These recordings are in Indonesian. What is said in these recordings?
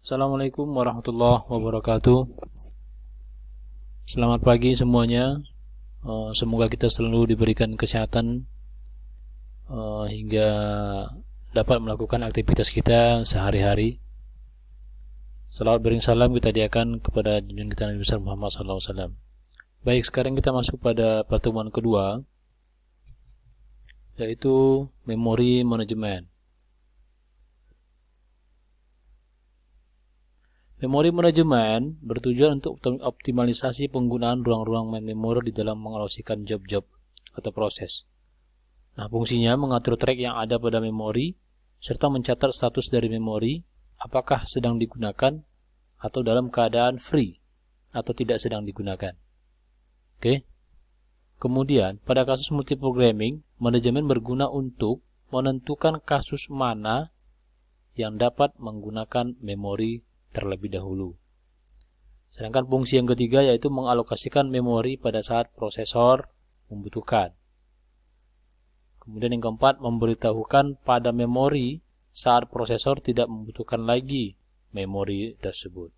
Assalamualaikum warahmatullahi wabarakatuh. Selamat pagi semuanya. Semoga kita selalu diberikan kesehatan hingga dapat melakukan aktivitas kita sehari-hari. Salawat bering salam kita hadiahkan kepada junjungan kita Nabi besar Muhammad SAW. Baik, sekarang kita masuk pada pertemuan kedua, yaitu memori manajemen. Memori manajemen bertujuan untuk optimalisasi penggunaan ruang-ruang memori di dalam mengalokasikan job-job atau proses. Nah, fungsinya mengatur track yang ada pada memori serta mencatat status dari memori, apakah sedang digunakan atau dalam keadaan free atau tidak sedang digunakan. Oke. Kemudian, pada kasus multiprogramming, manajemen berguna untuk menentukan kasus mana yang dapat menggunakan memori terlebih dahulu. Sedangkan fungsi yang ketiga yaitu mengalokasikan memori pada saat prosesor membutuhkan. Kemudian yang keempat, memberitahukan pada memori saat prosesor tidak membutuhkan lagi memori tersebut.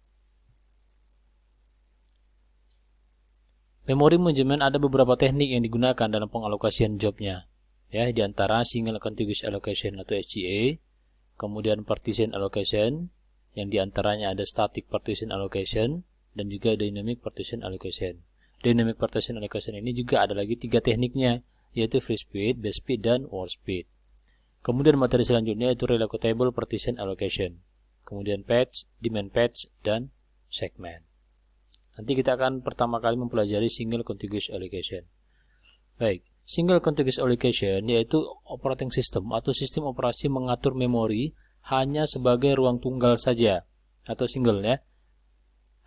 Memori manajemen ada beberapa teknik yang digunakan dalam pengalokasian jobnya. Ya, di antara single contiguous allocation atau SCA, kemudian partition allocation, yang diantaranya ada static partition allocation dan juga dynamic partition allocation. Dynamic partition allocation ini juga ada lagi 3 tekniknya, yaitu free speed, base speed, dan world speed. Kemudian materi selanjutnya yaitu relocatable partition allocation. Kemudian patch, demand patch, dan segment. Nanti kita akan pertama kali mempelajari single contiguous allocation. Baik, single contiguous allocation yaitu operating system atau sistem operasi mengatur memori hanya sebagai ruang tunggal saja atau single ya.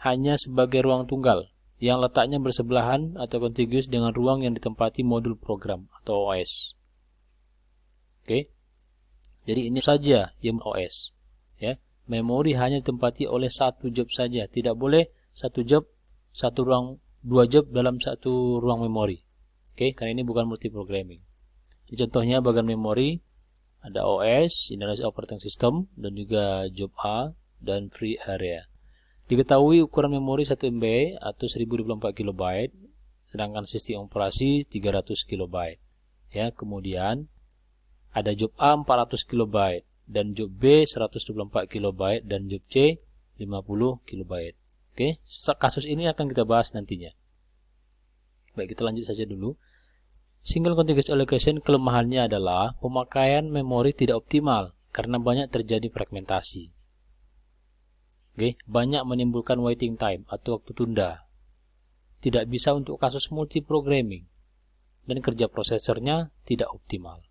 Hanya sebagai ruang tunggal yang letaknya bersebelahan atau contiguous dengan ruang yang ditempati modul program atau OS. Oke. Jadi ini saja yang OS ya. Memori hanya ditempati oleh satu job saja, tidak boleh satu job, satu ruang, 2 job dalam satu ruang memori. Oke, karena ini bukan multiprogramming. Contohnya bagian memori ada OS, ini adalah operating system, dan juga job A dan free area. Diketahui ukuran memori 1 MB atau 1024 KB, sedangkan sistem operasi 300 KB. Ya, kemudian ada job A 400 KB dan job B 124 KB dan job C 50 KB. Oke, kasus ini akan kita bahas nantinya. Baik, kita lanjut saja dulu. Single contiguous allocation kelemahannya adalah pemakaian memori tidak optimal karena banyak terjadi fragmentasi. Oke, banyak menimbulkan waiting time atau waktu tunda. Tidak bisa untuk kasus multiprogramming dan kerja prosesornya tidak optimal.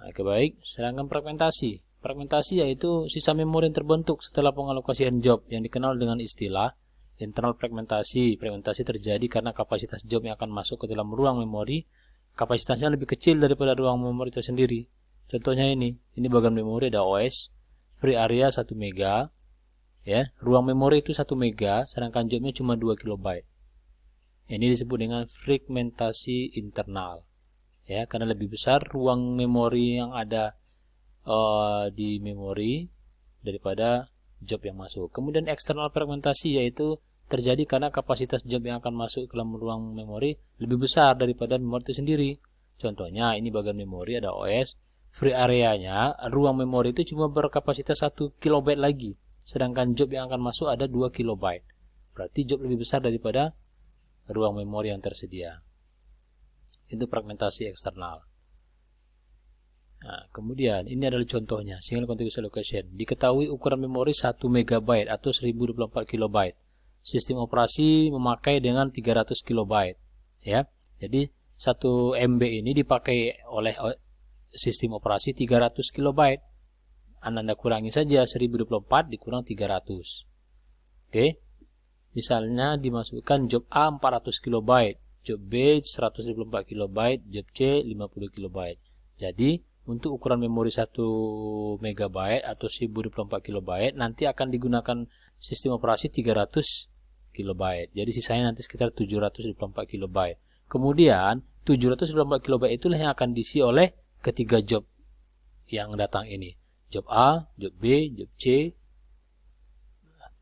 Oke, baik, sedangkan fragmentasi. Fragmentasi yaitu sisa memori yang terbentuk setelah pengalokasian job yang dikenal dengan istilah internal fragmentasi. Fragmentasi terjadi karena kapasitas job yang akan masuk ke dalam ruang memori kapasitasnya lebih kecil daripada ruang memori itu sendiri. Contohnya ini bagian memori ada OS, free area 1 MB, ya, ruang memori itu 1 MB, sedangkan jobnya cuma 2 KB. Ini disebut dengan fragmentasi internal, ya, karena lebih besar ruang memori yang ada di memori daripada job yang masuk. Kemudian eksternal fragmentasi yaitu terjadi karena kapasitas job yang akan masuk ke dalam ruang memori lebih besar daripada memori itu sendiri. Contohnya ini bagian memori ada OS, free areanya ruang memori itu cuma berkapasitas 1 KB lagi, sedangkan job yang akan masuk ada 2 KB. Berarti job lebih besar daripada ruang memori yang tersedia. Itu fragmentasi eksternal. Nah, kemudian ini adalah contohnya single contiguous allocation. Diketahui ukuran memori 1 MB atau 1024 KB. Sistem operasi memakai dengan 300 KB, ya. Jadi 1 MB ini dipakai oleh sistem operasi 300 KB. Anda kurangi saja 1024 dikurang 300. Oke. Misalnya dimasukkan job A 400 KB, job B 124 KB, job C 50 KB. Jadi untuk ukuran memori 1 MB atau 1024 KB nanti akan digunakan sistem operasi 300 KB. Jadi sisanya nanti sekitar 724 KB. Kemudian 724 KB itulah yang akan diisi oleh ketiga job yang datang ini. job A, job B, job C.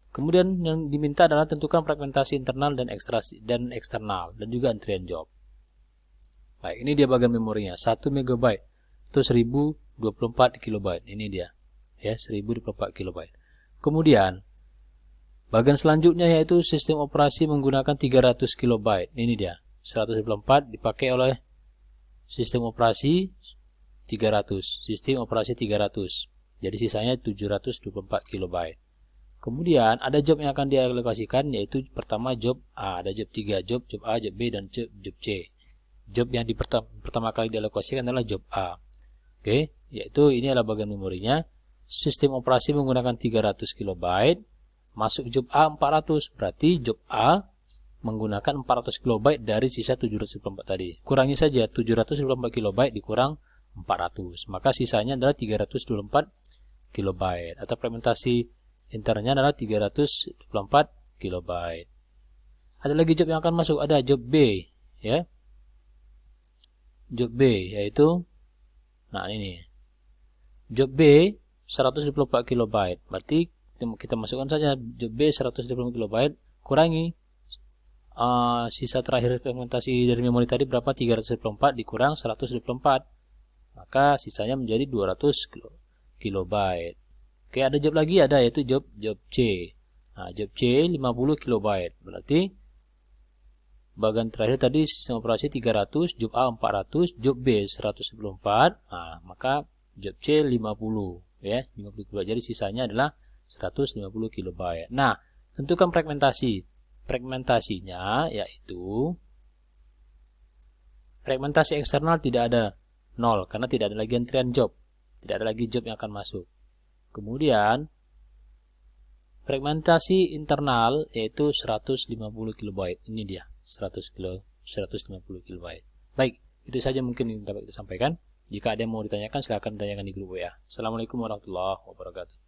Kemudian yang diminta adalah tentukan fragmentasi internal dan eksternal dan juga antrian job. Baik, ini dia bagian memorinya. 1 MB itu 1024 KB. Ini dia. Ya, 1024 KB. Kemudian bagian selanjutnya yaitu sistem operasi menggunakan 300 KB. Ini dia. 124 dipakai oleh sistem operasi 300. Sistem operasi 300. Jadi sisanya 724 KB. Kemudian ada job yang akan dialokasikan yaitu pertama job A, ada job 3, job A, job B dan job C. Job yang pertama kali dialokasikan adalah job A. Oke, yaitu ini adalah bagian memorinya. Sistem operasi menggunakan 300 KB, masuk job A 400, berarti job A menggunakan 400 KB dari sisa 724 tadi. Kurangi saja 724 KB dikurang 400, maka sisanya adalah 324 KB atau fragmentasi internalnya adalah 324 KB. Ada lagi job yang akan masuk, ada job B, ya. Job B yaitu, nah ini, job B 124 KB, berarti kita masukkan saja job B 124 KB kurangi sisa terakhir fragmentasi dari memori tadi berapa, 324 dikurang 124, maka sisanya menjadi 200 KB. Oke, ada job lagi, ada yaitu job C. Nah, job C 50 KB. Berarti bagian terakhir tadi sistem operasi 300, job A 400, job B 194. Nah, maka job C 50 ya, 50 KB. Jadi sisanya adalah 150 KB. Nah, tentukan fragmentasi. Fragmentasinya yaitu fragmentasi eksternal tidak ada 0 karena tidak ada lagi antrian job. Tidak ada lagi job yang akan masuk. Kemudian fragmentasi internal yaitu 150 KB. Ini dia 150 KB. Baik, itu saja mungkin yang dapat kita sampaikan. Jika ada yang mau ditanyakan silahkan tanyakan di grup WA. Assalamualaikum warahmatullahi wabarakatuh.